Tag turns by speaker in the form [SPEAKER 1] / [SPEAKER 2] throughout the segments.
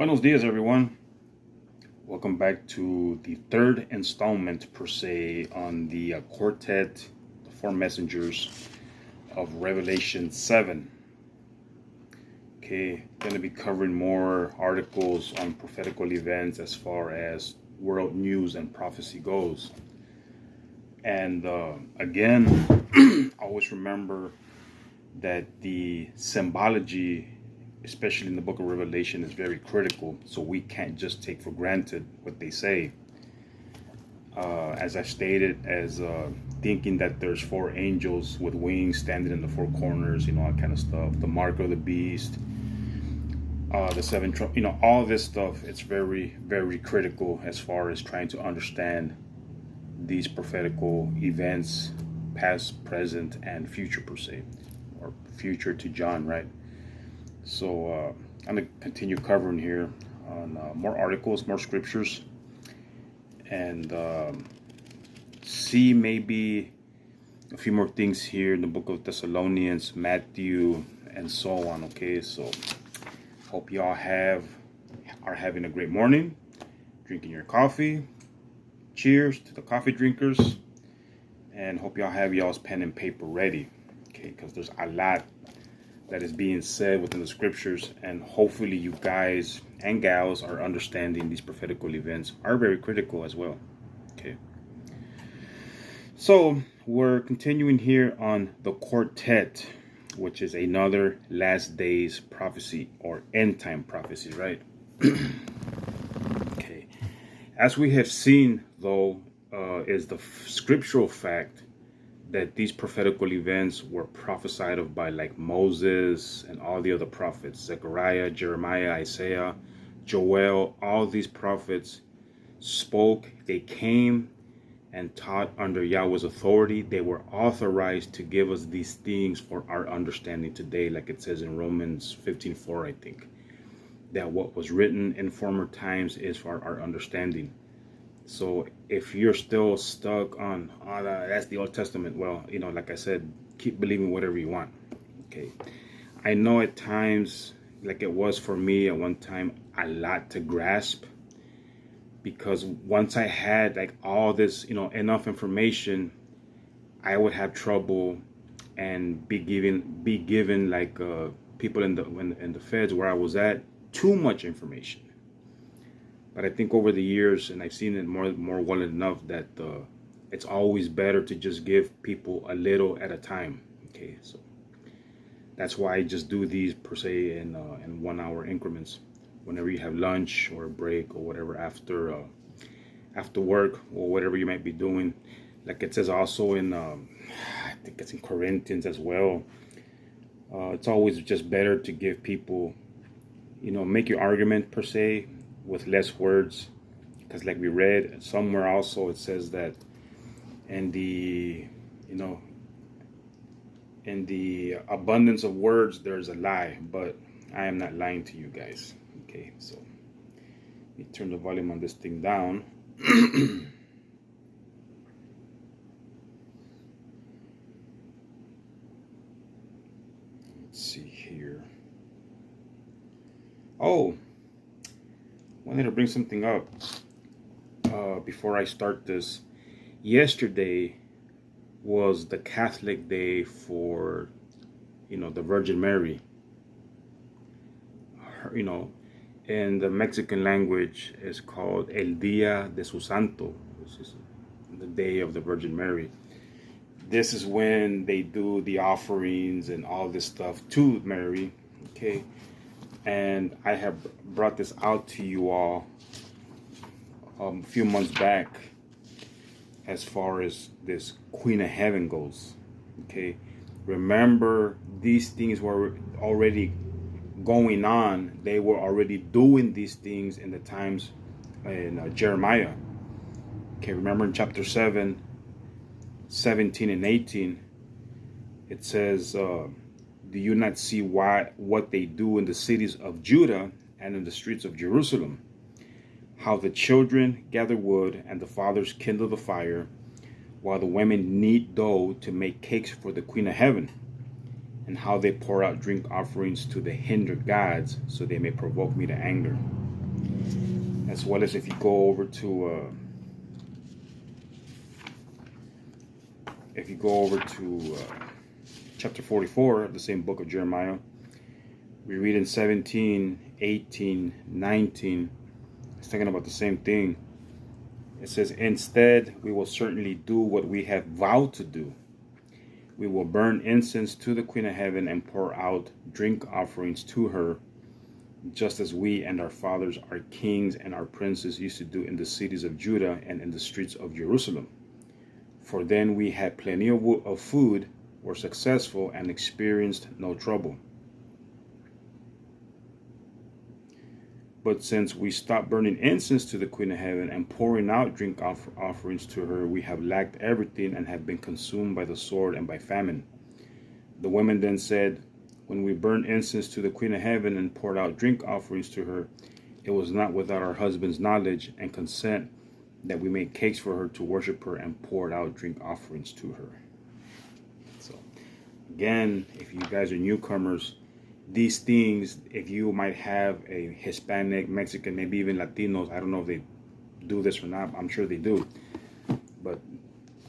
[SPEAKER 1] Buenos dias, everyone. Welcome back to the third installment, per se, on the quartet, the four messengers of Revelation 7. Okay, going to be covering more articles on prophetical events as far as world news and prophecy goes. And again, always remember that the symbology, especially in the book of Revelation, is very critical. So we can't just take for granted what they say. As I stated, as thinking that there's four angels with wings standing in the four corners, all that kind of stuff. The mark of the beast, the seven, all this stuff. It's very, very critical as far as trying to understand these prophetical events, past, present, and future, per se, or future to John, right? So I'm going to continue covering here on more articles, more scriptures, and see maybe a few more things here in the book of Thessalonians, Matthew, and so on. Okay, so hope y'all are having a great morning, drinking your coffee. Cheers to the coffee drinkers, and hope y'all have y'all's pen and paper ready, okay, because there's a lot that is being said within the scriptures, and hopefully you guys and gals are understanding these prophetical events are very critical as well. Okay, so we're continuing here on the quartet, which is another last days prophecy or end time prophecy, right? Okay, as we have seen, though, is the scriptural fact that these prophetical events were prophesied of by like Moses and all the other prophets, Zechariah, Jeremiah, Isaiah, Joel. All these prophets spoke. They came and taught under Yahweh's authority. They were authorized to give us these things for our understanding today, like it says in Romans 15:4, I think, that what was written in former times is for our understanding. So if you're still stuck on, that's the Old Testament, well, like I said, keep believing whatever you want. Okay. I know at times, like it was for me at one time, a lot to grasp, because once I had like all this, enough information, I would have trouble and be given like people in the feds where I was at too much information. But I think over the years, and I've seen it more well enough, that it's always better to just give people a little at a time. Okay, so that's why I just do these, per se, in 1 hour increments. Whenever you have lunch or a break or whatever, after work or whatever you might be doing, like it says also in I think it's in Corinthians as well. It's always just better to give people, make your argument, per se, with less words, because like we read somewhere also, it says that in the in the abundance of words there's a lie, but I am not lying to you guys. Okay, so let me turn the volume on this thing down. Let's see here. Oh, wanted to bring something up before I start this. Yesterday was the Catholic day for, the Virgin Mary. In the Mexican language is called El Día de su Santo, which is the day of the Virgin Mary. This is when they do the offerings and all this stuff to Mary. Okay. And I have brought this out to you all a few months back as far as this Queen of Heaven goes. Okay, remember, these things were already going on. They were already doing these things in the times in Jeremiah. Okay, remember in chapter 7, 17 and 18, it says, do you not see what they do in the cities of Judah and in the streets of Jerusalem? How the children gather wood and the fathers kindle the fire, while the women knead dough to make cakes for the Queen of Heaven, and how they pour out drink offerings to the hinder gods, so they may provoke me to anger. As well as if you go over to chapter 44 of the same book of Jeremiah, we read in 17, 18, 19, it's talking about the same thing. It says, instead, we will certainly do what we have vowed to do. We will burn incense to the Queen of Heaven and pour out drink offerings to her, just as we and our fathers, our kings and our princes used to do in the cities of Judah and in the streets of Jerusalem. For then we had plenty of food, were successful, and experienced no trouble. But since we stopped burning incense to the Queen of Heaven and pouring out drink offerings to her, we have lacked everything and have been consumed by the sword and by famine. The women then said, when we burned incense to the Queen of Heaven and poured out drink offerings to her, it was not without our husband's knowledge and consent that we made cakes for her to worship her and poured out drink offerings to her. So, again, if you guys are newcomers, these things, if you might have a Hispanic, Mexican, maybe even Latinos, I don't know if they do this or not, I'm sure they do. But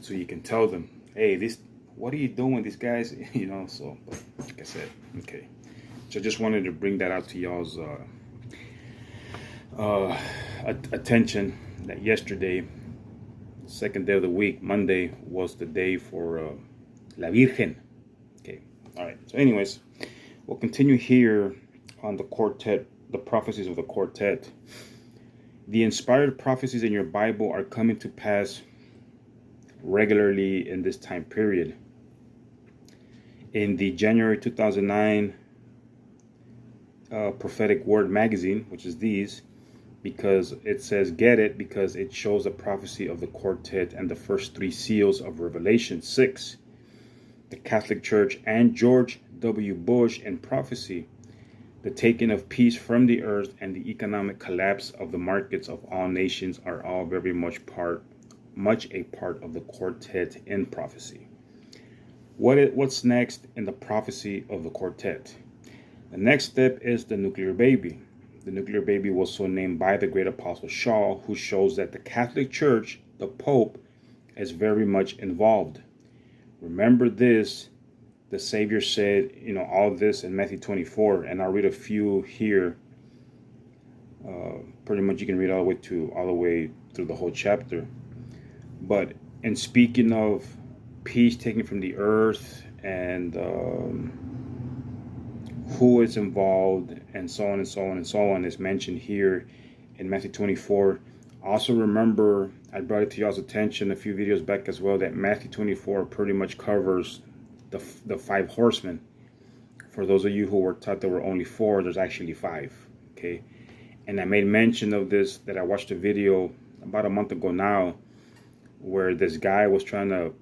[SPEAKER 1] so you can tell them, hey, what are you doing, these guys? You know, so but like I said, okay. So just wanted to bring that out to y'all's attention, that yesterday, second day of the week, Monday, was the day for La Virgen. Okay, all right. So anyways, we'll continue here on the quartet, the prophecies of the quartet. The inspired prophecies in your Bible are coming to pass regularly in this time period. In the January 2009 Prophetic Word magazine, which is these, because it says get it, because it shows the prophecy of the quartet and the first three seals of Revelation 6. The Catholic Church and George W. Bush in prophecy, the taking of peace from the earth and the economic collapse of the markets of all nations are all very much a part of the quartet in prophecy. What's next in the prophecy of the quartet? The next step is the nuclear baby. The nuclear baby was so named by the great apostle Shaw, who shows that the Catholic Church, the Pope, is very much involved. Remember this, the Savior said, all this in Matthew 24, and I'll read a few here. Pretty much you can read all the way through the whole chapter. But in speaking of peace taken from the earth and who is involved and so on and so on and so on is mentioned here in Matthew 24. Also remember, I brought it to y'all's attention a few videos back as well, that Matthew 24 pretty much covers the five horsemen. For those of you who were taught there were only four, there's actually five. Okay, and I made mention of this, that I watched a video about a month ago now, where this guy was trying to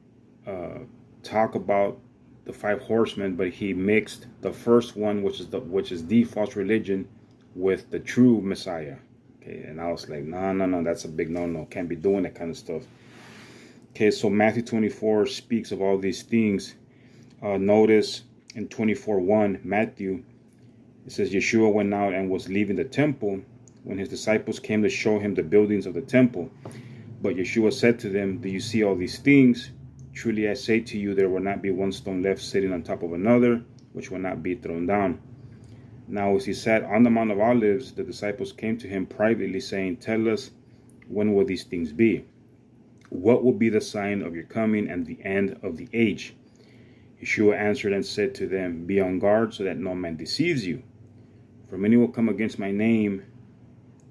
[SPEAKER 1] talk about the five horsemen, but he mixed the first one, which is the false religion, with the true Messiah. Okay, and I was like, no, that's a big no, can't be doing that kind of stuff. Okay, so Matthew 24 speaks of all these things. Notice in 24:1, Matthew, it says, Yeshua went out and was leaving the temple when his disciples came to show him the buildings of the temple. But Yeshua said to them, do you see all these things? Truly I say to you, there will not be one stone left sitting on top of another, which will not be thrown down. Now as he sat on the Mount of Olives, the disciples came to him privately, saying, tell us, when will these things be? What will be the sign of your coming and the end of the age? Yeshua answered and said to them, be on guard so that no man deceives you. For many will come against my name,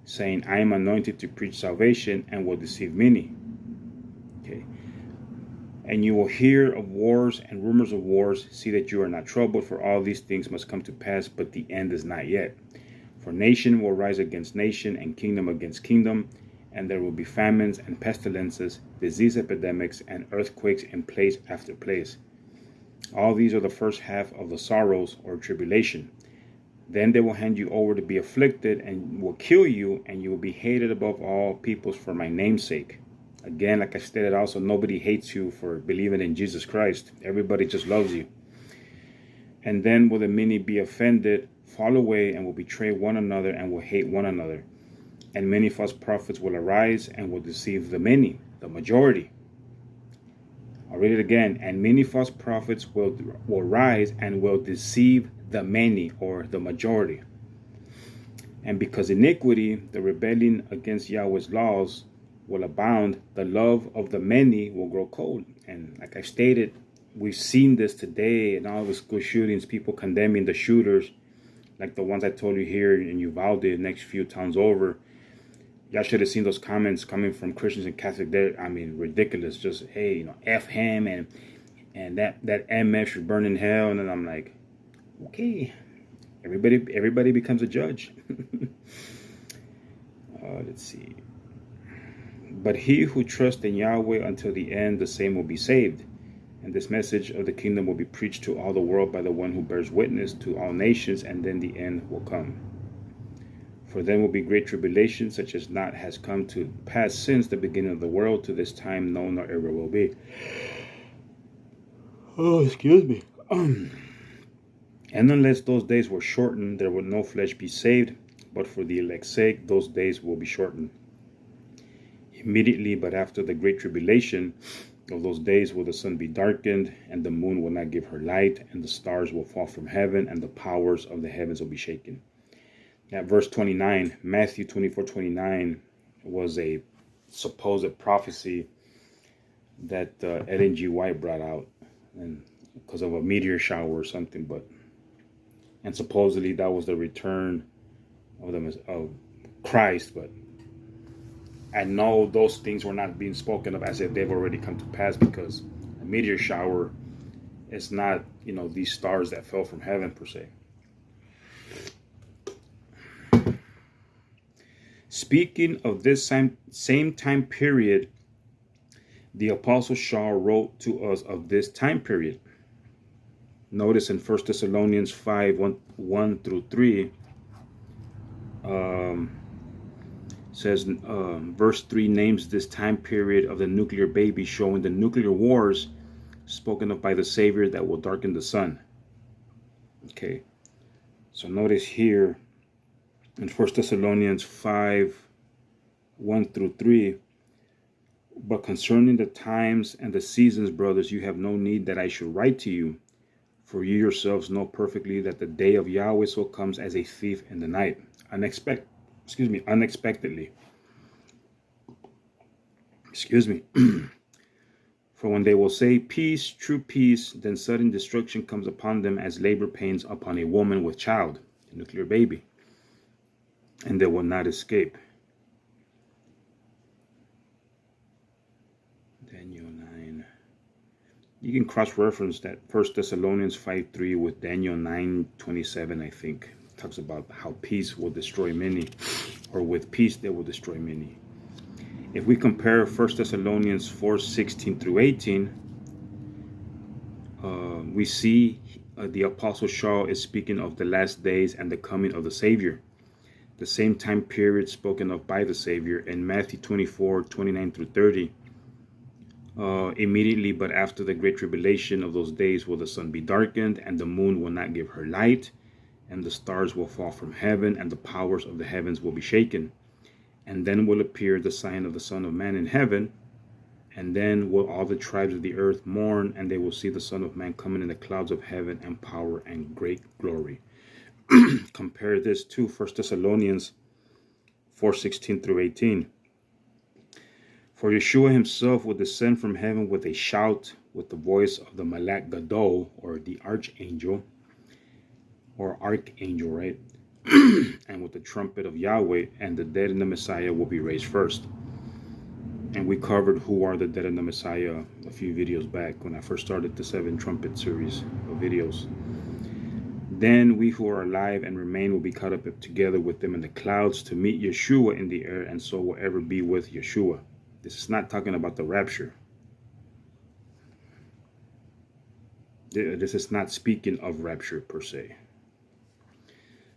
[SPEAKER 1] saying, I am anointed to preach salvation, and will deceive many. Okay. And you will hear of wars and rumors of wars. See that you are not troubled, for all these things must come to pass, but the end is not yet. For nation will rise against nation, and kingdom against kingdom, and there will be famines and pestilences, disease epidemics, and earthquakes in place after place. All these are the first half of the sorrows or tribulation. Then they will hand you over to be afflicted, and will kill you, and you will be hated above all peoples for my name's sake. Again, like I stated also, nobody hates you for believing in Jesus Christ. Everybody just loves you. And then will the many be offended, fall away, and will betray one another, and will hate one another. And many false prophets will arise and will deceive the many, the majority. I'll read it again. And many false prophets will rise and will deceive the many, or the majority. And because iniquity, the rebellion against Yahweh's laws, will abound, the love of the many will grow cold. And like I stated, we've seen this today in all the school shootings, people condemning the shooters, like the ones I told you here in Uvalde, the next few towns over. Y'all should have seen those comments coming from Christians and Catholics. They're, I mean, ridiculous. Just, hey, you know, F him, and that MF should burn in hell. And then I'm like, okay, everybody becomes a judge. Let's see. But he who trusts in Yahweh until the end, the same will be saved. And this message of the kingdom will be preached to all the world by the one who bears witness to all nations, and then the end will come. For then will be great tribulation, such as not has come to pass since the beginning of the world to this time, no, nor ever will be. Oh, excuse me. And unless those days were shortened, there would no flesh be saved. But for the elect's sake, those days will be shortened. Immediately, but after the great tribulation of those days, will the sun be darkened, and the moon will not give her light, and the stars will fall from heaven, and the powers of the heavens will be shaken. At verse 29, Matthew 24:29 was a supposed prophecy that Ellen G. White brought out, and because of a meteor shower or something, and supposedly that was the return of Christ. But I know those things were not being spoken of as if they've already come to pass, because a meteor shower is not, you know, these stars that fell from heaven per se. Speaking of this same time period, the Apostle Shaw wrote to us of this time period. Notice in 1 Thessalonians 5:1-3, says, verse 3 names this time period of the nuclear baby, showing the nuclear wars spoken of by the Savior that will darken the sun. Okay, so notice here in 1 Thessalonians 5:1-3, but concerning the times and the seasons, brothers, you have no need that I should write to you, for you yourselves know perfectly that the day of Yahweh so comes as a thief in the night, unexpectedly. For when they will say peace, true peace, then sudden destruction comes upon them as labor pains upon a woman with child, a nuclear baby, and they will not escape. Daniel 9. You can cross-reference that 1 Thessalonians 5:3 with Daniel 9:27, I think. It talks about how peace will destroy many, or with peace they will destroy many. If we compare 1 Thessalonians 4:16-18, we see the Apostle Shaw is speaking of the last days and the coming of the Savior, the same time period spoken of by the Savior in Matthew 24:29-30. Immediately, but after the great tribulation of those days will the sun be darkened, and the moon will not give her light, and the stars will fall from heaven, and the powers of the heavens will be shaken. And then will appear the sign of the Son of Man in heaven, and then will all the tribes of the earth mourn, and they will see the Son of Man coming in the clouds of heaven in power and great glory. Compare this to 1 Thessalonians 4:16-18. For Yeshua himself will descend from heaven with a shout, with the voice of the Malach Gadol, or the archangel, right? And with the trumpet of Yahweh, and the dead in the Messiah will be raised first. And we covered who are the dead in the Messiah a few videos back when I first started the 7 trumpet series of videos. Then we who are alive and remain will be caught up together with them in the clouds to meet Yeshua in the air, and so will ever be with Yeshua. This is not talking about the rapture. This is not speaking of rapture per se.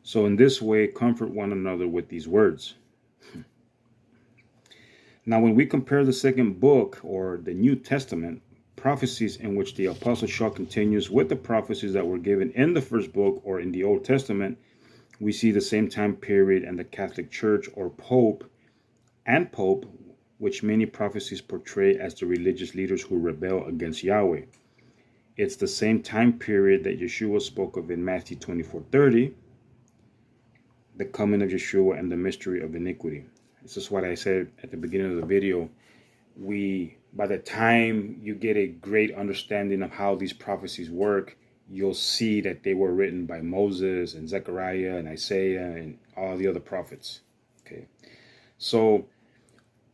[SPEAKER 1] So in this way, comfort one another with these words. Now, when we compare the second book, or the New Testament, prophecies in which the Apostle Shaw continues with the prophecies that were given in the first book or in the Old Testament, We see the same time period and the Catholic Church or Pope, which many prophecies portray as the religious leaders who rebel against Yahweh. It's the same time period that Yeshua spoke of in Matthew 24:30, the coming of Yeshua and the mystery of iniquity. This is what I said at the beginning of the video. By the time you get a great understanding of how these prophecies work, you'll see that they were written by Moses and Zechariah and Isaiah and all the other prophets. Okay, so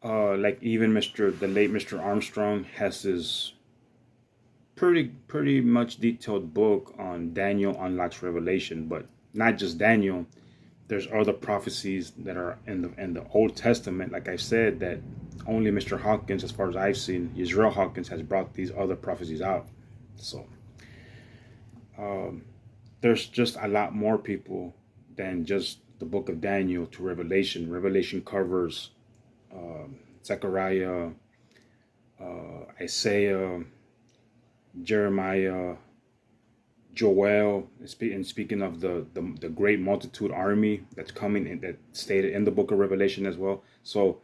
[SPEAKER 1] like even the late Mr. Armstrong has this pretty much detailed book on Daniel unlocks Revelation, but not just Daniel. There's other prophecies that are in the Old Testament, like I said, that only Mr. Hawkins, as far as I've seen, Israel Hawkins has brought these other prophecies out. So there's just a lot more people than just the book of Daniel to Revelation. Revelation covers Zechariah, Isaiah, Jeremiah, Joel, and speaking of the great multitude army that's coming in, that stated in the book of Revelation as well. So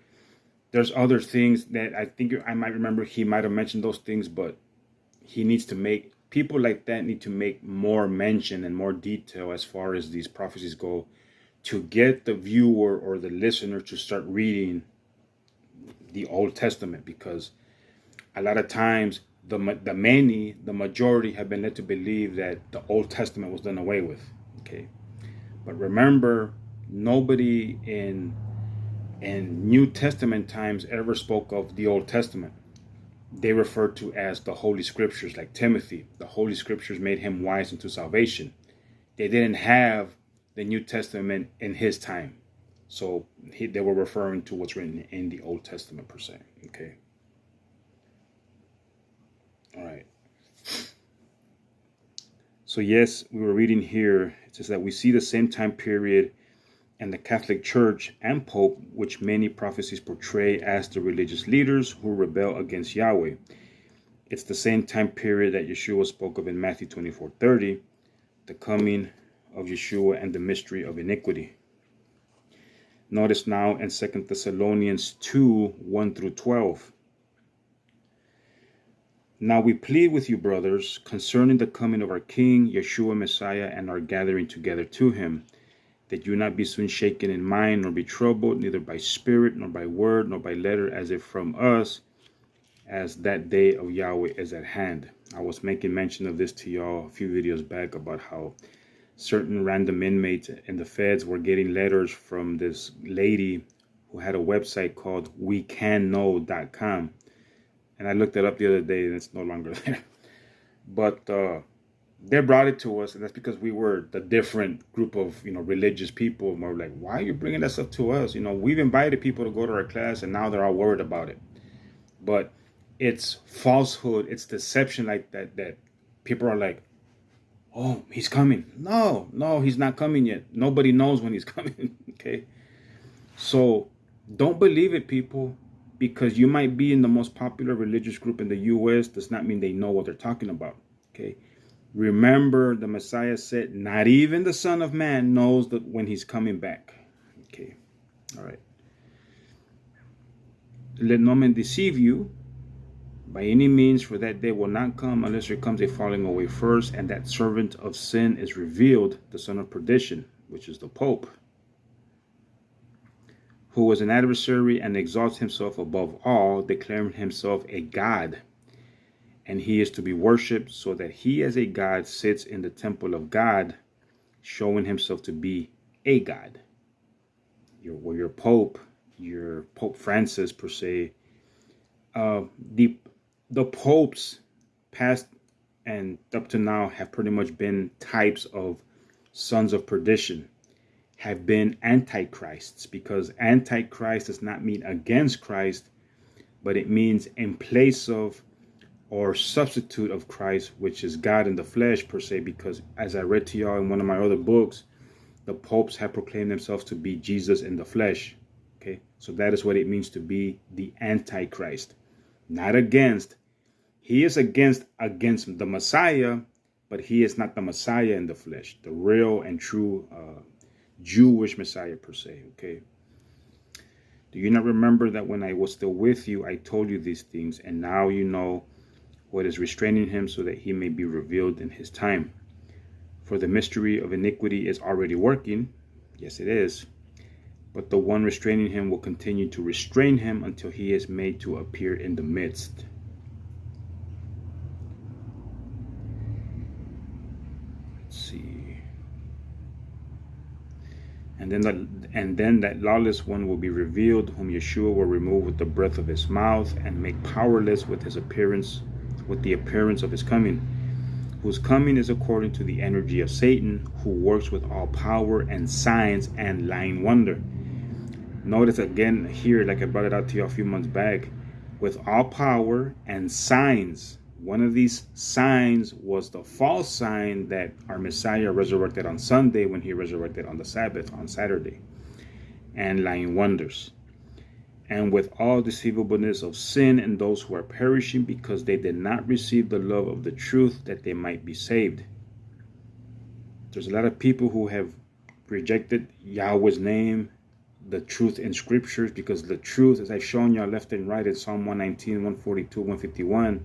[SPEAKER 1] there's other things that I think I might remember. He might have mentioned those things, but people like that need to make more mention and more detail as far as these prophecies go, to get the viewer or the listener to start reading the Old Testament, because a lot of times the majority have been led to believe that the Old Testament was done away with. Okay, but remember, nobody in New Testament times ever spoke of the Old Testament. They referred to as the Holy Scriptures, like Timothy. The Holy Scriptures made him wise unto salvation. They didn't have the New Testament in his time, so they were referring to what's written in the Old Testament per se. Okay. All right. So yes, we were reading here. It says that we see the same time period and the Catholic Church and Pope, which many prophecies portray as the religious leaders who rebel against Yahweh. It's the same time period that Yeshua spoke of in Matthew 24:30, the coming of Yeshua and the mystery of iniquity. Notice now in 2 Thessalonians 2:1-12. Now we plead with you, brothers, concerning the coming of our King, Yeshua Messiah, and our gathering together to him, that you not be soon shaken in mind, nor be troubled, neither by spirit, nor by word, nor by letter, as if from us, as that day of Yahweh is at hand. I was making mention of this to y'all a few videos back about how certain random inmates in the feds were getting letters from this lady who had a website called wecanknow.com. And I looked it up the other day, and it's no longer there. But they brought it to us, and that's because we were the different group of religious people. And we're like, why are you bringing that stuff to us? We've invited people to go to our class, and now they're all worried about it. But it's falsehood, it's deception like that. That people are like, oh, he's coming. No, he's not coming yet. Nobody knows when he's coming. Okay, so don't believe it, people. Because you might be in the most popular religious group in the U.S. does not mean they know what they're talking about. Okay. Remember, the Messiah said, not even the Son of Man knows that when he's coming back. Okay. All right. Let no man deceive you by any means, for that day will not come unless there comes a falling away first, and that servant of sin is revealed, the son of perdition, which is the Pope, who was an adversary and exalts himself above all, declaring himself a God. And he is to be worshipped, so that he as a God sits in the temple of God, showing himself to be a God. Your Pope, your Pope Francis per se, the popes past and up to now have pretty much been types of sons of perdition, have been antichrists, because antichrist does not mean against Christ, but it means in place of or substitute of Christ, which is God in the flesh per se, because as I read to y'all in one of my other books, the popes have proclaimed themselves to be Jesus in the flesh. Okay, so that is what it means to be the antichrist. Not against. He is against the Messiah, but he is not the Messiah in the flesh, the real and true Jewish Messiah per se, okay? Do you not remember that when I was still with you, I told you these things, and now you know what is restraining him so that he may be revealed in his time? For the mystery of iniquity is already working. Yes, it is. But the one restraining him will continue to restrain him until he is made to appear in the midst. Let's see. And then that lawless one will be revealed, whom Yeshua will remove with the breath of his mouth and make powerless with his appearance, with the appearance of his coming, whose coming is according to the energy of Satan, who works with all power and signs and lying wonder. Notice again here, like I brought it out to you a few months back, with all power and signs. One of these signs was the false sign that our Messiah resurrected on Sunday when he resurrected on the Sabbath, on Saturday, and lying wonders. And with all deceivableness of sin in those who are perishing, because they did not receive the love of the truth, that they might be saved. There's a lot of people who have rejected Yahweh's name, the truth in scriptures, because the truth, as I've shown y'all left and right in Psalm 119, 142, 151,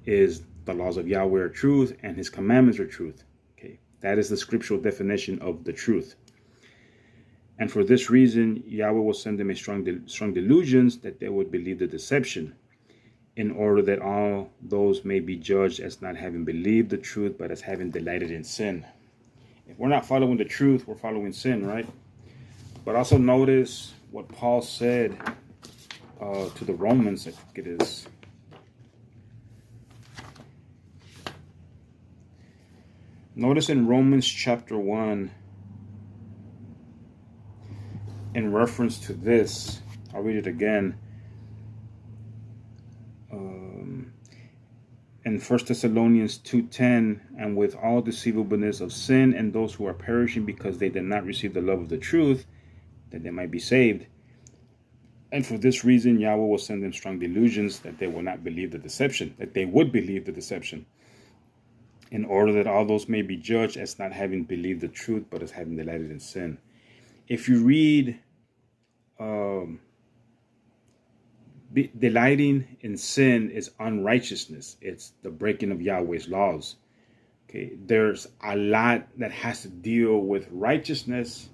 [SPEAKER 1] is the laws of Yahweh are truth and his commandments are truth. Okay, that is the scriptural definition of the truth. And for this reason, Yahweh will send them a strong delusions that they would believe the deception, in order that all those may be judged as not having believed the truth, but as having delighted in sin. If we're not following the truth, we're following sin, right? But also notice what Paul said to the Romans, I think it is. Notice in Romans chapter 1, in reference to this, I'll read it again. In 1 Thessalonians 2:10, and with all deceivableness of sin and those who are perishing because they did not receive the love of the truth, that they might be saved. And for this reason, Yahweh will send them strong delusions that they will not believe the deception, that they would believe the deception, in order that all those may be judged as not having believed the truth, but as having delighted in sin. If you read delighting in sin is unrighteousness. It's the breaking of Yahweh's laws. Okay, there's a lot that has to deal with righteousness,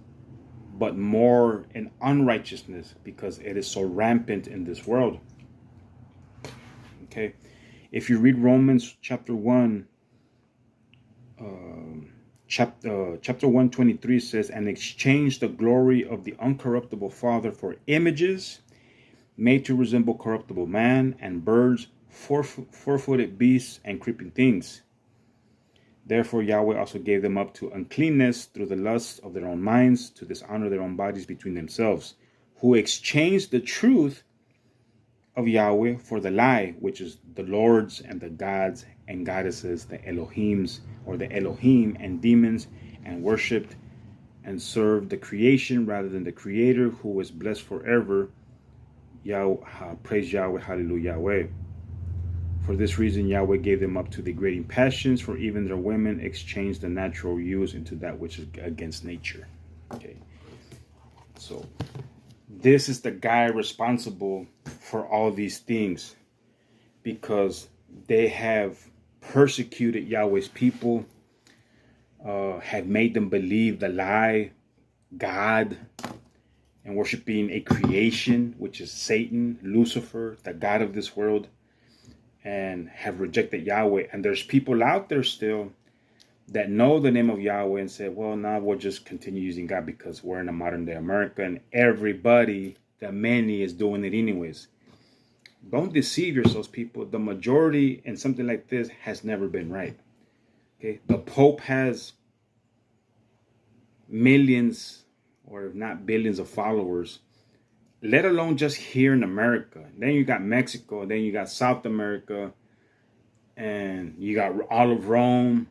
[SPEAKER 1] but more in unrighteousness because it is so rampant in this world. Okay, if you read Romans chapter 1, chapter 123 says, and exchange the glory of the uncorruptible Father for images made to resemble corruptible man and birds, four-footed beasts, and creeping things. Therefore Yahweh also gave them up to uncleanness through the lusts of their own minds, to dishonor their own bodies between themselves, who exchanged the truth of Yahweh for the lie, which is the lords and the gods and goddesses, the Elohims, or the Elohim, and demons, and worshipped and served the creation rather than the Creator, who is blessed forever. Praise Yahweh, hallelujah, Yahweh. For this reason, Yahweh gave them up to degrading passions, for even their women exchanged the natural use into that which is against nature. Okay, so this is the guy responsible for all these things, because they have persecuted Yahweh's people, have made them believe the lie, God, and worshiping a creation, which is Satan, Lucifer, the God of this world, and have rejected Yahweh. And there's people out there still that know the name of Yahweh and say, well, now we'll just continue using God because we're in a modern day America and everybody, the many, is doing it anyways. Don't deceive yourselves, people. The majority in something like this has never been right. Okay, the Pope has millions, or if not billions, of followers, let alone just here in America. Then you got Mexico, then you got South America, and you got all of Rome.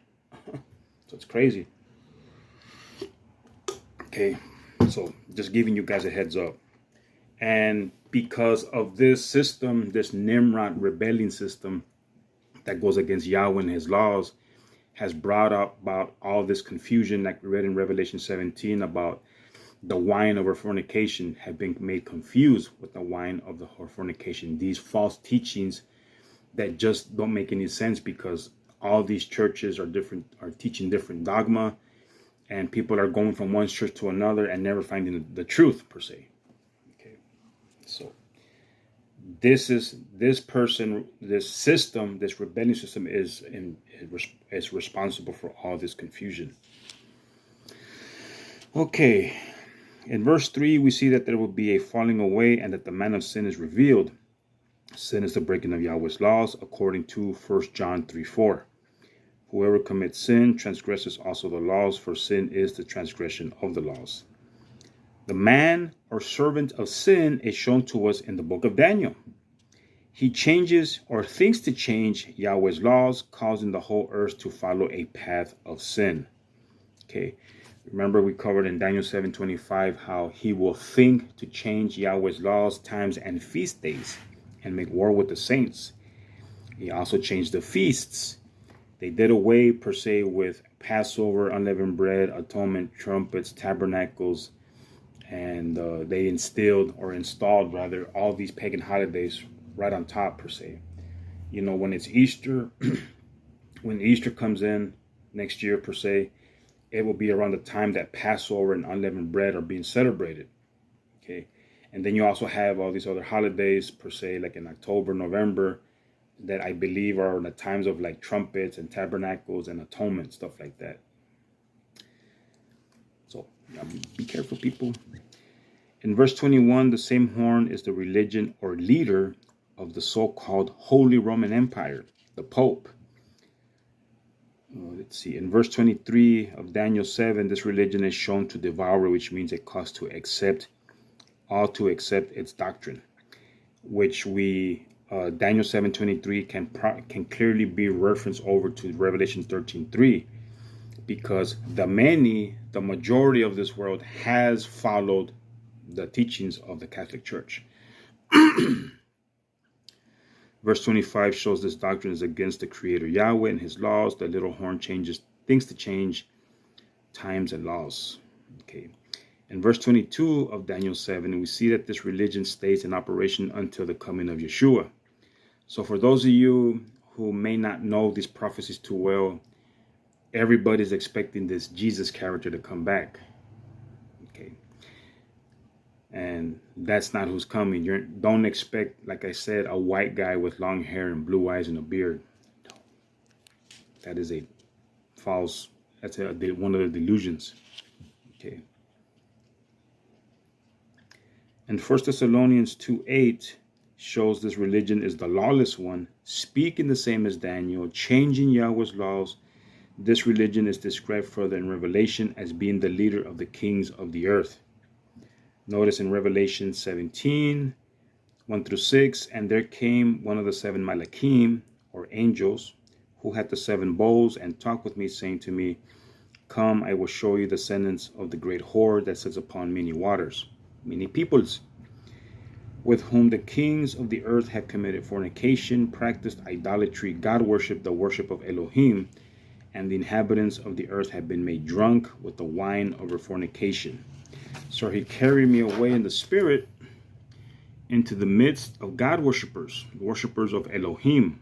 [SPEAKER 1] So it's crazy. Okay, so just giving you guys a heads up. And because of this system, this Nimrod rebellion system that goes against Yahweh and his laws, has brought up about all this confusion, like we read in Revelation 17 about the wine of her fornication have been made confused with the wine of her fornication. These false teachings that just don't make any sense, because all these churches are teaching different dogma, and people are going from one church to another and never finding the truth per se. Okay, so this system, this rebellion system is responsible for all this confusion. Okay, in verse 3, we see that there will be a falling away and that the man of sin is revealed. Sin is the breaking of Yahweh's laws, according to 1 John 3:4. Whoever commits sin transgresses also the laws, for sin is the transgression of the laws. The man or servant of sin is shown to us in the book of Daniel. He changes or thinks to change Yahweh's laws, causing the whole earth to follow a path of sin. Okay, remember we covered in Daniel 7:25 how he will think to change Yahweh's laws, times, and feast days and make war with the saints. He also changed the feasts. They did away per se with Passover, unleavened bread, atonement, trumpets, tabernacles, and they installed all these pagan holidays right on top per se. You know, when it's Easter, when Easter comes in next year per se, it will be around the time that Passover and unleavened bread are being celebrated. Okay, and then you also have all these other holidays per se, like in October, November, that I believe are in the times of like trumpets and tabernacles and atonement, stuff like that. So be careful, people. In verse 21, the same horn is the religion or leader of the so-called Holy Roman Empire, the Pope. Let's see. In verse 23 of Daniel 7, this religion is shown to devour, which means it costs to accept its doctrine, which Daniel 7:23 can clearly be referenced over to Revelation 13:3, because the majority of this world has followed the teachings of the Catholic Church. Verse 25 shows this doctrine is against the Creator Yahweh and his laws. The little horn thinks to change times and laws. Okay. In verse 22 of Daniel 7, we see that this religion stays in operation until the coming of Yeshua. So for those of you who may not know these prophecies too well, everybody's expecting this Jesus character to come back. Okay. And that's not who's coming. Don't expect, like I said, a white guy with long hair and blue eyes and a beard. That is a false, one of the delusions. Okay. And 1 Thessalonians 2:8 shows this religion is the lawless one, speaking the same as Daniel, changing Yahweh's laws. This religion is described further in Revelation as being the leader of the kings of the earth. Notice in Revelation 17:1-6, and there came one of the 7 Malachim, or angels, who had the 7 bowls, and talked with me, saying to me, come, I will show you the sentence of the great whore that sits upon many waters, many peoples, with whom the kings of the earth have committed fornication, practiced idolatry, God worship, the worship of Elohim, and the inhabitants of the earth have been made drunk with the wine of her fornication. So he carried me away in the spirit into the midst of God worshippers, worshippers of Elohim.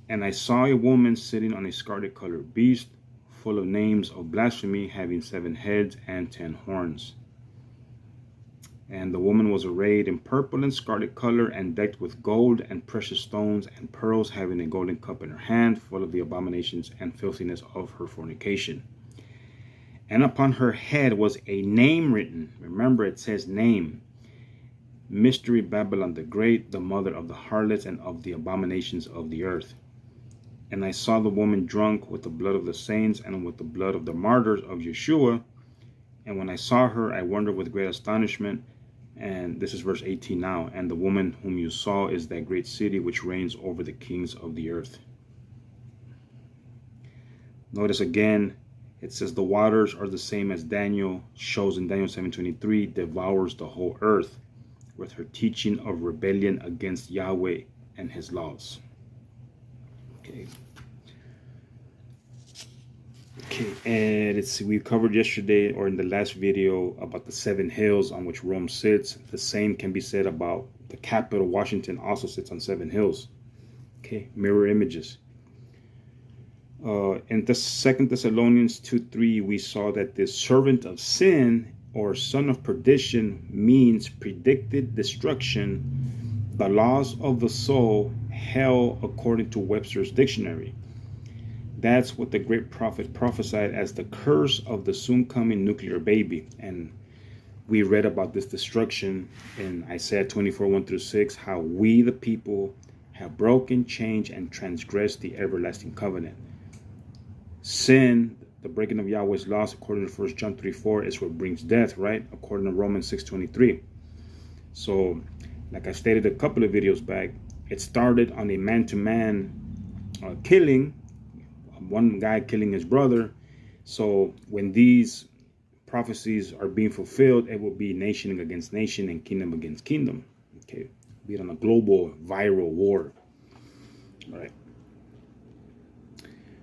[SPEAKER 1] And I saw a woman sitting on a scarlet-colored beast, full of names of blasphemy, having 7 heads and 10 horns. And the woman was arrayed in purple and scarlet color, and decked with gold and precious stones and pearls, having a golden cup in her hand, full of the abominations and filthiness of her fornication. And upon her head was a name written. Remember, it says name. Mystery Babylon the Great, the mother of the harlots and of the abominations of the earth. And I saw the woman drunk with the blood of the saints and with the blood of the martyrs of Yeshua. And when I saw her, I wondered with great astonishment. And this is verse 18 now. And the woman whom you saw is that great city which reigns over the kings of the earth. Notice again, it says the waters are the same as Daniel shows in Daniel 7:23, devours the whole earth with her teaching of rebellion against Yahweh and his laws. Okay. Okay, and we covered yesterday or in the last video about the 7 hills on which Rome sits. The same can be said about the capital. Washington also sits on 7 hills. Okay, mirror images. In the Second Thessalonians 2:3, we saw that the servant of sin or son of perdition means predicted destruction, the loss of the soul, hell, according to Webster's dictionary. That's what the great prophet prophesied as the curse of the soon coming nuclear baby. And we read about this destruction in Isaiah 24:1-6, how we, the people, have broken, changed, and transgressed the everlasting covenant. Sin, the breaking of Yahweh's laws, according to 1 John 3:4, is what brings death, right? According to Romans 6:23. So, like I stated a couple of videos back, it started on a man-to-man killing, one guy killing his brother. So when these prophecies are being fulfilled, it will be nation against nation and kingdom against kingdom. Okay, be it on a global viral war. All right.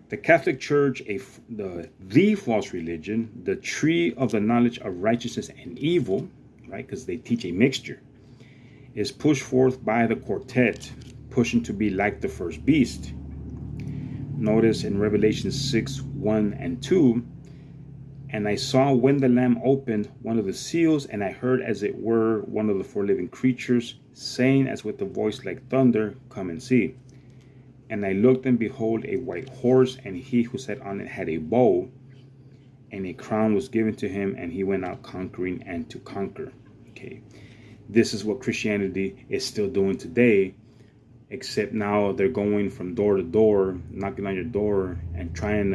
[SPEAKER 1] The Catholic Church, the false religion, the tree of the knowledge of righteousness and evil, right? Because they teach a mixture, is pushed forth by the quartet, pushing to be like the first beast. Notice in Revelation 6:1-2, and I saw when the Lamb opened one of the seals, and I heard as it were one of the 4 living creatures saying as with a voice like thunder, come and see. And I looked, and behold, a white horse, and he who sat on it had a bow, and a crown was given to him, and he went out conquering and to conquer. Okay, this is what Christianity is still doing today, except now they're going from door to door, knocking on your door, and trying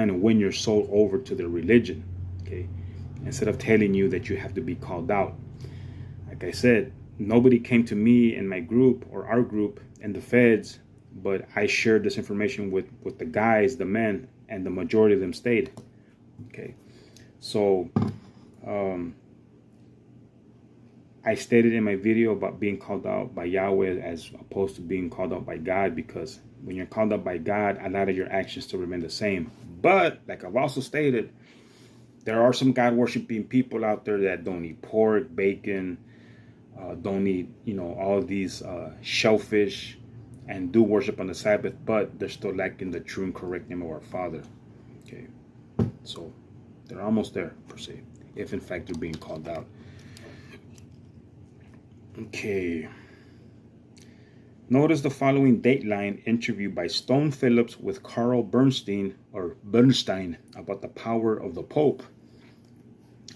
[SPEAKER 1] to win your soul over to their religion. Okay, instead of telling you that you have to be called out. Like I said, nobody came to me in my group or our group and the feds, but I shared this information with the guys, the men, and the majority of them stayed. Okay, so I stated in my video about being called out by Yahweh as opposed to being called out by God, because when you're called out by God, a lot of your actions still remain the same. But like I've also stated, there are some God worshiping people out there that don't eat pork, bacon, don't eat, all these shellfish, and do worship on the Sabbath, but they're still lacking the true and correct name of our Father. Okay, so they're almost there, per se, if in fact they're being called out. Okay. Notice the following Dateline interview by Stone Phillips with Carl Bernstein about the power of the Pope.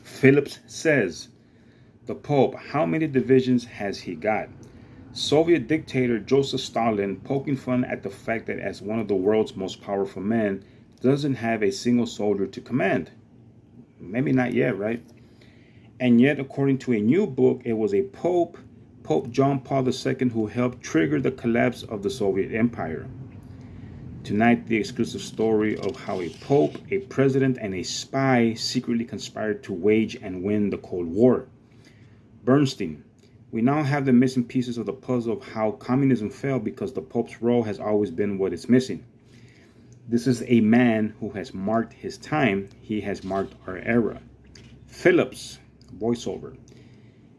[SPEAKER 1] Phillips says, the Pope, how many divisions has he got? Soviet dictator Joseph Stalin poking fun at the fact that as one of the world's most powerful men, doesn't have a single soldier to command. Maybe not yet, right? And yet, according to a new book, it was a Pope John Paul II, who helped trigger the collapse of the Soviet Empire. Tonight, the exclusive story of how a Pope, a president, and a spy secretly conspired to wage and win the Cold War. Bernstein, we now have the missing pieces of the puzzle of how communism fell, because the Pope's role has always been what is missing. This is a man who has marked his time. He has marked our era. Phillips, voiceover.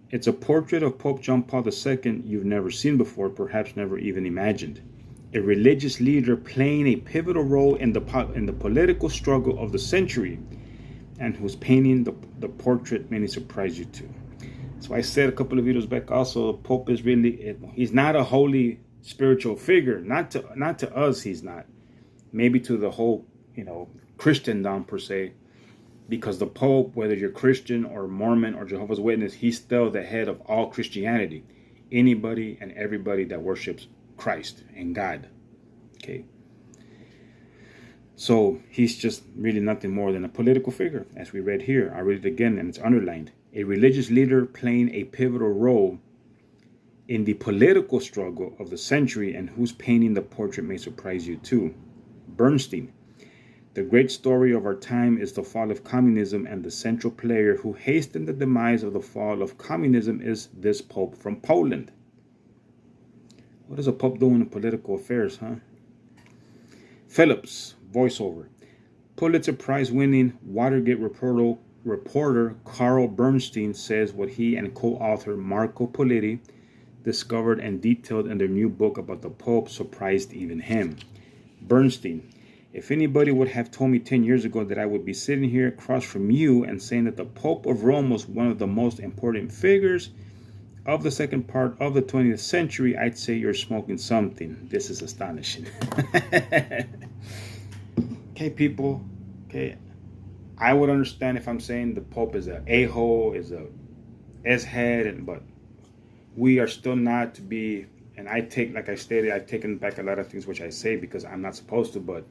[SPEAKER 1] It's a portrait of Pope John Paul II you've never seen before, perhaps never even imagined. A religious leader playing a pivotal role in the political struggle of the century, and who's painting the portrait many surprise you too. So I said a couple of videos back also, the Pope is he's not a holy spiritual figure. Not to us, he's not. Maybe to the whole, Christendom per se. Because the Pope, whether you're Christian or Mormon or Jehovah's Witness, he's still the head of all Christianity. Anybody and everybody that worships Christ and God. Okay. So he's just really nothing more than a political figure, as we read here. I read it again and it's underlined. A religious leader playing a pivotal role in the political struggle of the century, and whose painting the portrait may surprise you too. Bernstein. The great story of our time is the fall of communism, and the central player who hastened the demise of the fall of communism is this Pope from Poland. What is a Pope doing in political affairs, huh? Phillips, voiceover. Pulitzer Prize-winning Watergate reporter Carl Bernstein says what he and co-author Marco Politi discovered and detailed in their new book about the Pope surprised even him. Bernstein, if anybody would have told me 10 years ago that I would be sitting here across from you and saying that the Pope of Rome was one of the most important figures of the second part of the 20th century, I'd say you're smoking something. This is astonishing. Okay, people. Okay, I would understand if I'm saying the Pope is a a-hole, is a s-head, but we are still not to be. And I take, like I stated, I've taken back a lot of things which I say because I'm not supposed to. But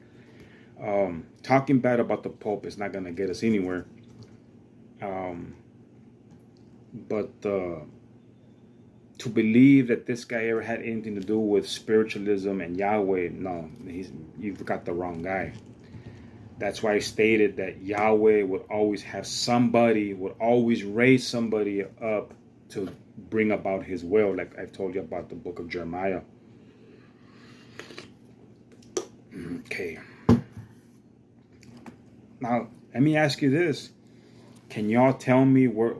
[SPEAKER 1] talking bad about the Pope is not going to get us anywhere. But to believe that this guy ever had anything to do with spiritualism and Yahweh, no, you've got the wrong guy. That's why I stated that Yahweh would always have somebody, would always raise somebody up to bring about his will, like I've told you about the book of Jeremiah. Okay. Now, let me ask you this. Can y'all tell me where,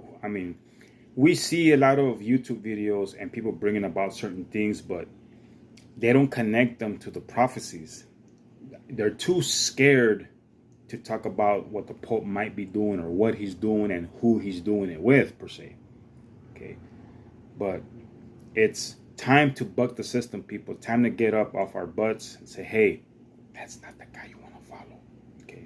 [SPEAKER 1] we see a lot of YouTube videos and people bringing about certain things, but they don't connect them to the prophecies. They're too scared to talk about what the Pope might be doing or what he's doing and who he's doing it with, per se. Okay. But it's time to buck the system, people. Time to get up off our butts and say, hey, that's not the guy you want to follow. Okay.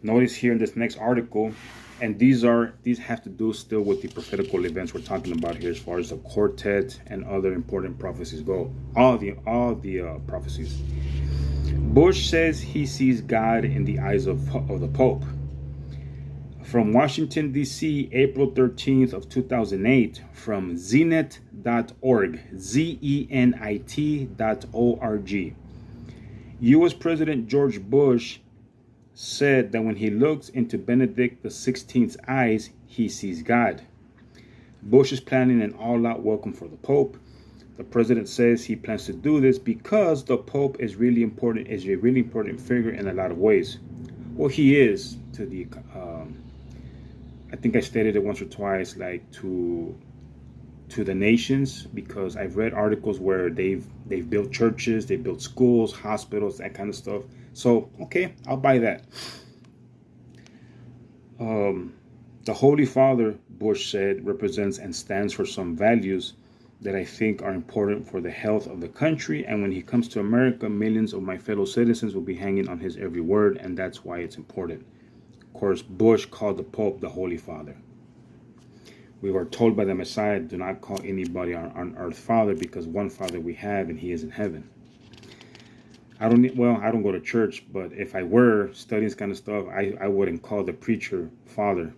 [SPEAKER 1] Notice here in this next article, and these have to do still with the prophetical events we're talking about here as far as the quartet and other important prophecies go. All the prophecies. Bush says he sees God in the eyes of the Pope. From Washington, D.C., April 13th of 2008, from zenit.org, zenit.org. U.S. President George Bush said that when he looks into Benedict XVI's eyes, he sees God. Bush is planning an all-out welcome for the Pope. The president says he plans to do this because the Pope is a really important figure in a lot of ways. Well, he is to the, I think I stated it once or twice, like to the nations, because I've read articles where they've built churches, they built schools, hospitals, that kind of stuff. So, okay, I'll buy that. The Holy Father, Bush said, represents and stands for some values that I think are important for the health of the country. And when he comes to America, millions of my fellow citizens will be hanging on his every word, and that's why it's important. Of course, Bush called the Pope the Holy Father. We were told by the Messiah, do not call anybody on earth Father, because one Father we have, and he is in heaven. I don't go to church, but if I were studying this kind of stuff, I wouldn't call the preacher Father.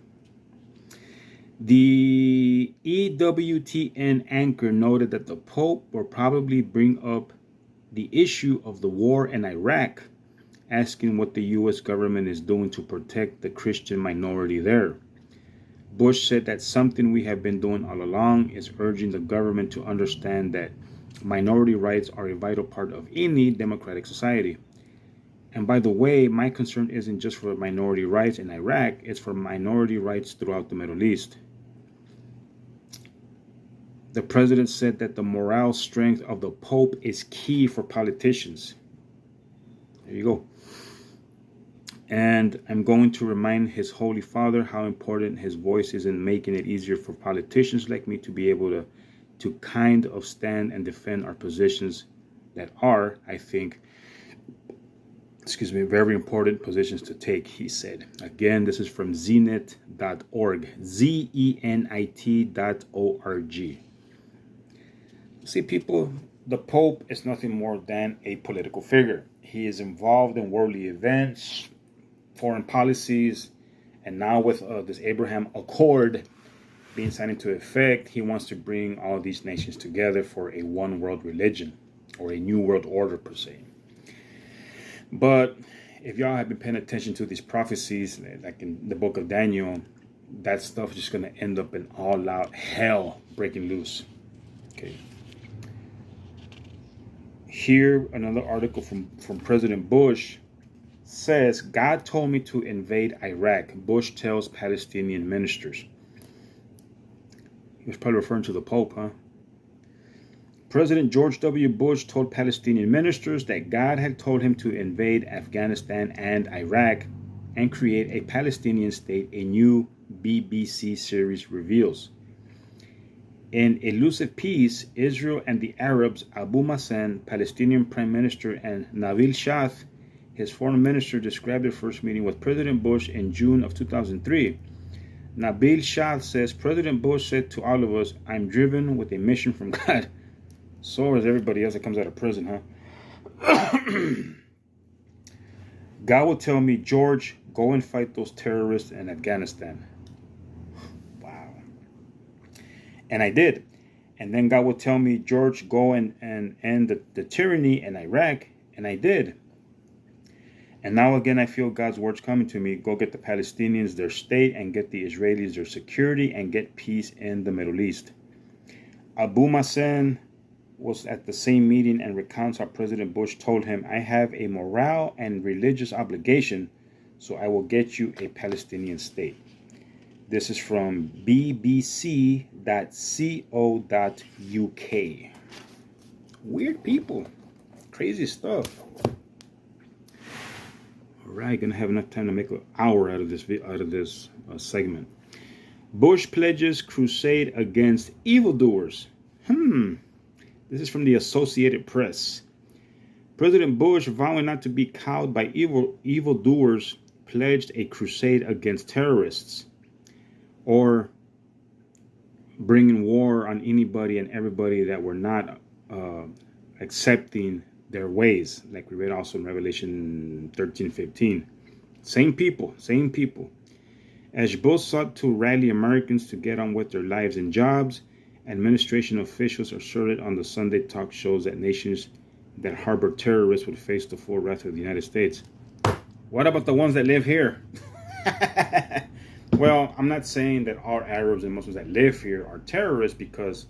[SPEAKER 1] The EWTN anchor noted that the Pope will probably bring up the issue of the war in Iraq, asking what the U.S. government is doing to protect the Christian minority there. Bush said that something we have been doing all along is urging the government to understand that minority rights are a vital part of any democratic society. And by the way, my concern isn't just for minority rights in Iraq, it's for minority rights throughout the Middle East. The president said that the moral strength of the Pope is key for politicians. There you go. And I'm going to remind his Holy Father how important his voice is in making it easier for politicians like me to be able to kind of stand and defend our positions that are, I think, very important positions to take, he said. Again, this is from zenit.org, zenit.org. See, people, the Pope is nothing more than a political figure. He is involved in worldly events, foreign policies, and now with this Abraham Accord being signed into effect, he wants to bring all these nations together for a one world religion, or a new world order per se. But if y'all have been paying attention to these prophecies, like in the book of Daniel, that stuff is just going to end up in all out hell breaking loose. Okay. Here, another article from President Bush says, God told me to invade Iraq. Bush tells Palestinian ministers. He was probably referring to the Pope, huh? President George W. Bush told Palestinian ministers that God had told him to invade Afghanistan and Iraq and create a Palestinian state, a new BBC series reveals. In Elusive Peace, Israel and the Arabs, Abu Mazen, Palestinian Prime Minister, and Nabil Shaath, his foreign minister, described their first meeting with President Bush in June of 2003. Nabil Shaath says, President Bush said to all of us, I'm driven with a mission from God. So is everybody else that comes out of prison, huh? God will tell me, George, go and fight those terrorists in Afghanistan. Wow. And I did. And then God would tell me, George, go and end the tyranny in Iraq. And I did. And now again, I feel God's words coming to me. Go get the Palestinians their state and get the Israelis their security and get peace in the Middle East. Abu Mazen was at the same meeting and recounts how President Bush told him, I have a moral and religious obligation, so I will get you a Palestinian state. This is from bbc.co.uk. Weird people. Crazy stuff. All right, gonna have enough time to make an hour out of this segment. Bush pledges crusade against evildoers. This is from the Associated Press. President Bush, vowing not to be cowed by evildoers, pledged a crusade against terrorists, or bringing war on anybody and everybody that were not accepting their ways, like we read also in Revelation 13:15. Same people. As Bush sought to rally Americans to get on with their lives and jobs, administration officials asserted on the Sunday talk shows that nations that harbor terrorists would face the full wrath of the United States. What about the ones that live here? Well, I'm not saying that all Arabs and Muslims that live here are terrorists, because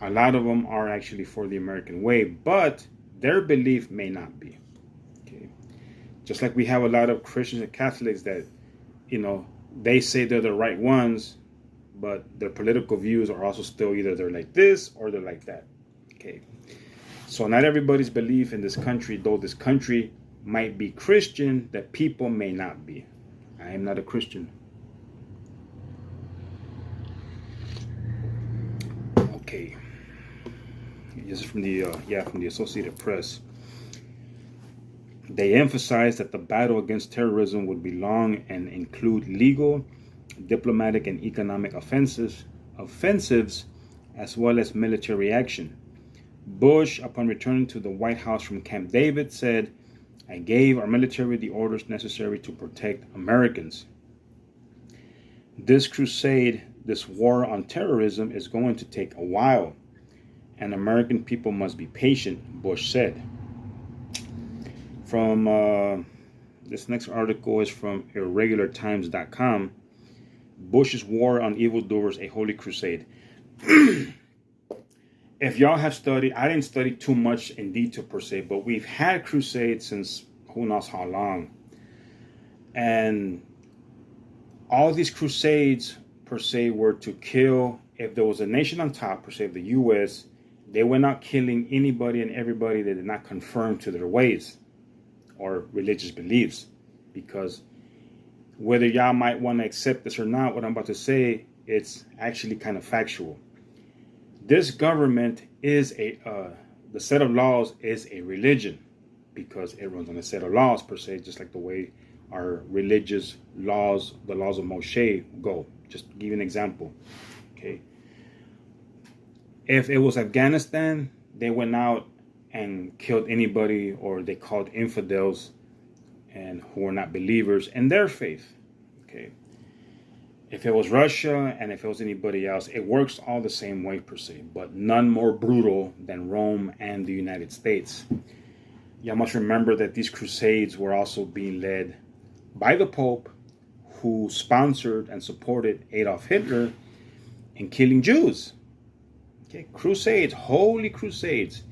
[SPEAKER 1] a lot of them are actually for the American way, but their belief may not be. Okay, just like we have a lot of Christians and Catholics that, they say they're the right ones, but their political views are also still either they're like this or they're like that. Okay, so not everybody's belief in this country, though this country might be Christian, that people may not be. I am not a Christian. Okay, this is from the Associated Press. They emphasized that the battle against terrorism would be long and include legal, diplomatic, and economic offensives, as well as military action. Bush, upon returning to the White House from Camp David, said, I gave our military the orders necessary to protect Americans. This crusade, this war on terrorism, is going to take a while, and American people must be patient, Bush said. From this next article is from irregulartimes.com. Bush's war on evildoers, a holy crusade. If y'all have studied, I didn't study too much in detail per se, but we've had crusades since who knows how long. And all these crusades per se were to kill, if there was a nation on top, per se, the U.S., they were not killing anybody and everybody that did not conform to their ways or religious beliefs. Because whether y'all might want to accept this or not, what I'm about to say, it's actually kind of factual. This government is the set of laws is a religion, because it runs on a set of laws per se, just like the way our religious laws, the laws of Moshe, go. Just to give you an example. Okay. If it was Afghanistan, they went out and killed anybody, or they called infidels and who were not believers in their faith. Okay. If it was Russia and if it was anybody else, it works all the same way per se, but none more brutal than Rome and the United States. You must remember that these crusades were also being led by the Pope, who sponsored and supported Adolf Hitler in killing Jews. Okay, crusades, holy crusades.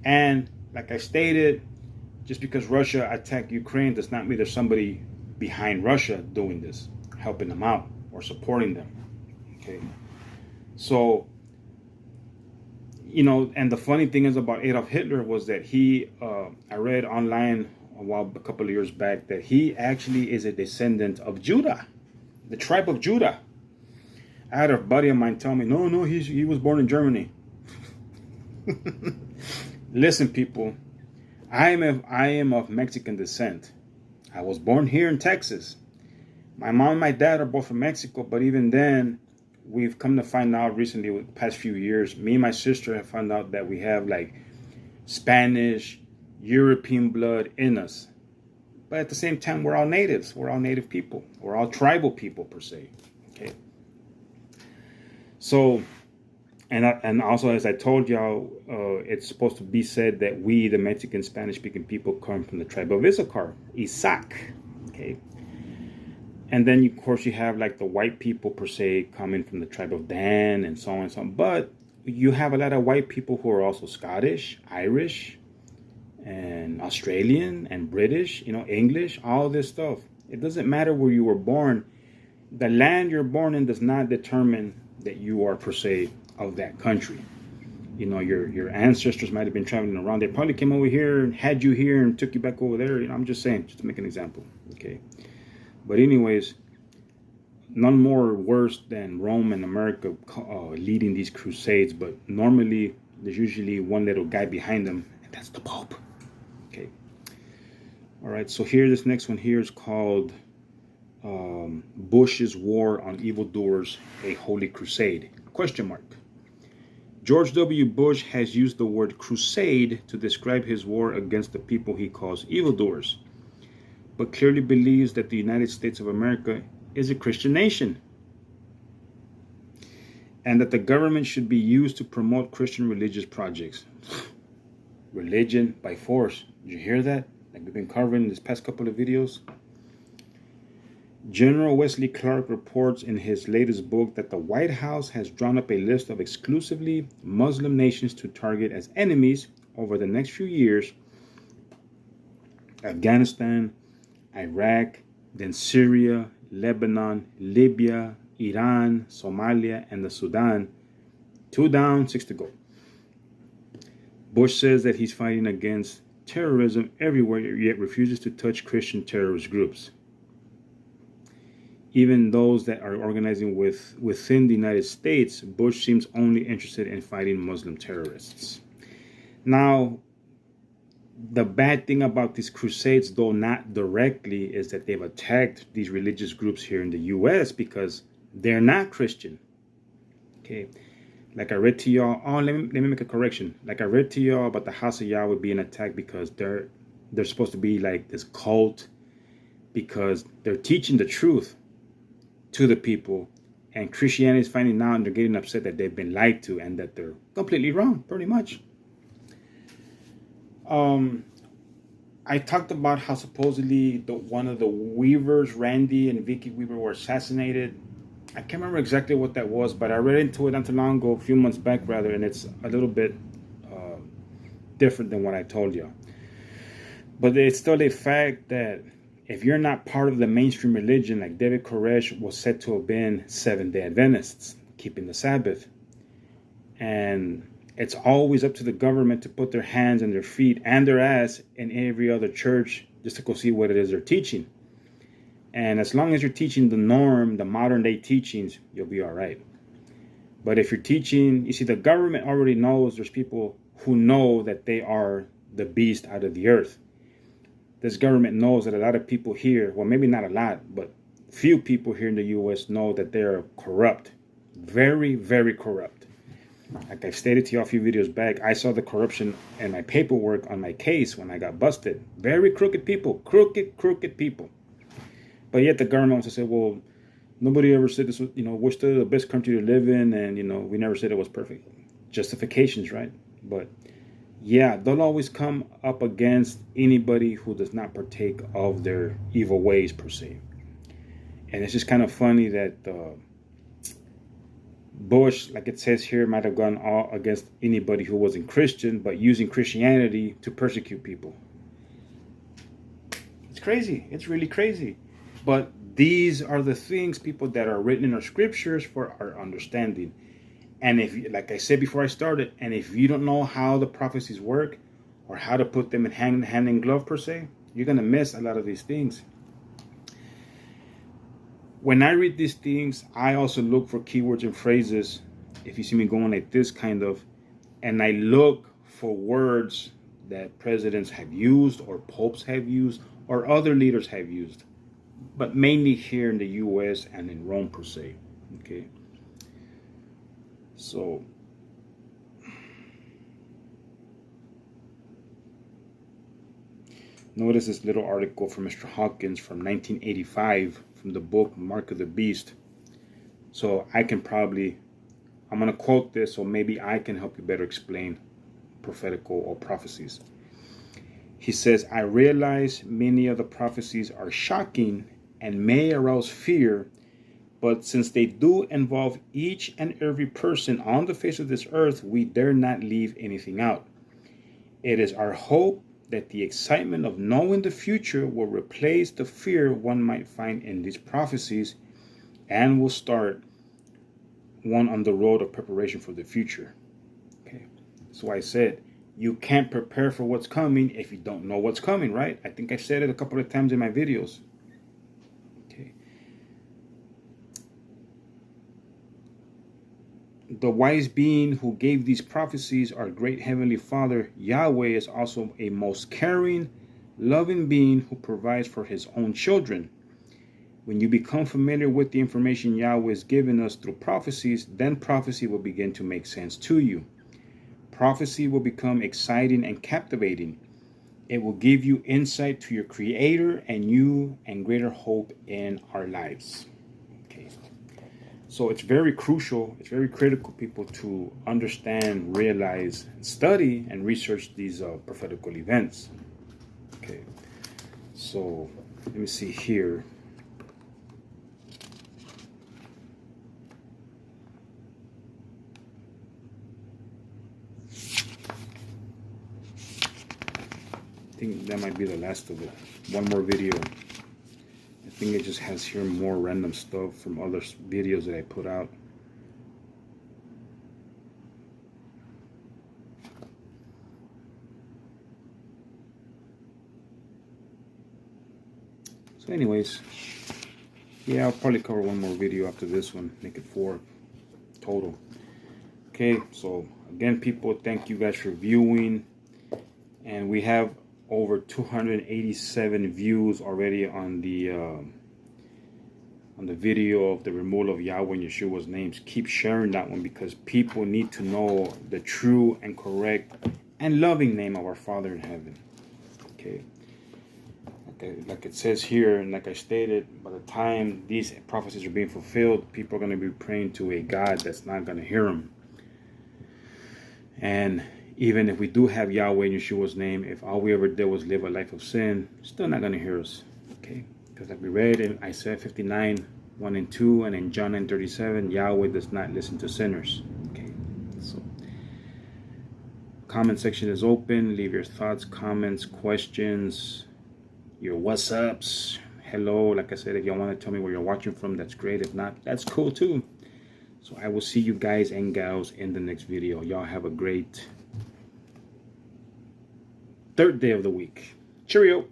[SPEAKER 1] And like I stated, just because Russia attacked Ukraine does not mean there's somebody behind Russia doing this, helping them out or supporting them. Okay. So, and the funny thing is about Adolf Hitler was that I read online a couple of years back that he actually is a descendant of Judah, the tribe of Judah. I had a buddy of mine tell me, no, he was born in Germany. Listen, people, I am of Mexican descent. I was born here in Texas. My mom and my dad are both from Mexico, but even then, we've come to find out recently, with the past few years, me and my sister have found out that we have like Spanish, European blood in us. But at the same time, we're all natives. We're all native people. We're all tribal people, per se. Okay. So, and also, as I told y'all, it's supposed to be said that we, the Mexican Spanish-speaking people, come from the tribe of Issachar, Isaac. Okay. And then, of course, you have like the white people, per se, coming from the tribe of Dan and so on and so on. But you have a lot of white people who are also Scottish, Irish, and Australian, and British, English, all this stuff. It doesn't matter where you were born. The land you're born in does not determine that you are, per se, of that country. Your ancestors might have been traveling around. They probably came over here and had you here and took you back over there. I'm just saying, just to make an example. Okay. But anyways, none more worse than Rome and America leading these crusades. But normally, there's usually one little guy behind them, and that's the Pope. Okay. All right. So this next one here is called Bush's War on Evildoers, a Holy Crusade? ? George W. Bush has used the word crusade to describe his war against the people he calls evildoers, but clearly believes that the United States of America is a Christian nation, and that the government should be used to promote Christian religious projects. Religion by force. Did you hear that? Like we've been covering in this past couple of videos. General Wesley Clark reports in his latest book that the White House has drawn up a list of exclusively Muslim nations to target as enemies over the next few years: Afghanistan, Iraq, then Syria, Lebanon, Libya, Iran, Somalia, and the Sudan. 2 down, 6 to go. Bush says that he's fighting against terrorism everywhere, yet refuses to touch Christian terrorist groups. Even those that are organizing within the United States, Bush seems only interested in fighting Muslim terrorists. Now, the bad thing about these crusades, though not directly, is that they've attacked these religious groups here in the U.S. because they're not Christian. Okay, like I read to y'all. Oh, let me make a correction. Like I read to y'all about the House of Yahweh being attacked because they're supposed to be like this cult, because they're teaching the truth to the people, and Christianity is finding out and they're getting upset that they've been lied to and that they're completely wrong, pretty much. I talked about how supposedly one of the Weavers, Randy and Vicky Weaver, were assassinated. I can't remember exactly what that was, but I read into it not too long ago, a few months back rather, and it's a little bit different than what I told you. But it's still a fact that if you're not part of the mainstream religion, like David Koresh was said to have been Seventh-day Adventists, keeping the Sabbath. And it's always up to the government to put their hands and their feet and their ass in every other church just to go see what it is they're teaching. And as long as you're teaching the norm, the modern day teachings, you'll be all right. But if you're teaching, you see, the government already knows there's people who know that they are the beast out of the earth. This government knows that a lot of people here, well, maybe not a lot, but few people here in the U.S. know that they are corrupt. Very, very corrupt. Like I've stated to you a few videos back, I saw the corruption in my paperwork on my case when I got busted. Very crooked people. Crooked people. But yet the government wants to say, well, nobody ever said this was, we're still the best country to live in, and, we never said it was perfect. Justifications, right? But yeah, they'll always come up against anybody who does not partake of their evil ways, per se. And it's just kind of funny that Bush, like it says here, might have gone all against anybody who wasn't Christian, but using Christianity to persecute people. It's crazy. It's really crazy. But these are the things, people, that are written in our scriptures for our understanding. And if, like I said before I started, and if you don't know how the prophecies work or how to put them in hand in glove per se, you're going to miss a lot of these things. When I read these things, I also look for keywords and phrases. If you see me going like this kind of, and I look for words that presidents have used or popes have used or other leaders have used, but mainly here in the US and in Rome per se. Okay. So notice this little article from Mr. Hawkins from 1985 from the book Mark of the Beast. So I'm going to quote this, so maybe I can help you better explain prophetical or prophecies. He says, I realize many of the prophecies are shocking and may arouse fear, but since they do involve each and every person on the face of this earth, we dare not leave anything out. It is our hope that the excitement of knowing the future will replace the fear one might find in these prophecies and will start one on the road of preparation for the future. Okay, so I said, you can't prepare for what's coming if you don't know what's coming, right? I think I said it a couple of times in my videos. Okay. The wise being who gave these prophecies, our great Heavenly Father, Yahweh, is also a most caring, loving being who provides for his own children. When you become familiar with the information Yahweh has given us through prophecies, then prophecy will begin to make sense to you. Prophecy will become exciting and captivating. It will give you insight to your Creator and new and greater hope in our lives. Okay. So it's very crucial, it's very critical, people, to understand, realize, study, and research these prophetical events. Okay. So let me see here. I think that might be the last of it. One more video. I think it just has here more random stuff from other videos that I put out. So anyways, yeah, I'll probably cover one more video after this one. Make it 4 total. Okay, so again, people, thank you guys for viewing. And we have over 287 views already on the video of the removal of Yahweh and Yeshua's names. Keep sharing that one, because people need to know the true and correct and loving name of our Father in heaven. Okay. Like it says here, and like I stated, by the time these prophecies are being fulfilled, people are going to be praying to a God that's not going to hear them. And even if we do have Yahweh in Yeshua's name, if all we ever did was live a life of sin, still not going to hear us. Okay? Because like we read in Isaiah 59, 1 and 2, and in John 9:37, Yahweh does not listen to sinners. Okay? So, comment section is open. Leave your thoughts, comments, questions, your what's ups, hello. Like I said, if y'all want to tell me where you're watching from, that's great. If not, that's cool too. So I will see you guys and gals in the next video. Y'all have a great third day of the week. Cheerio.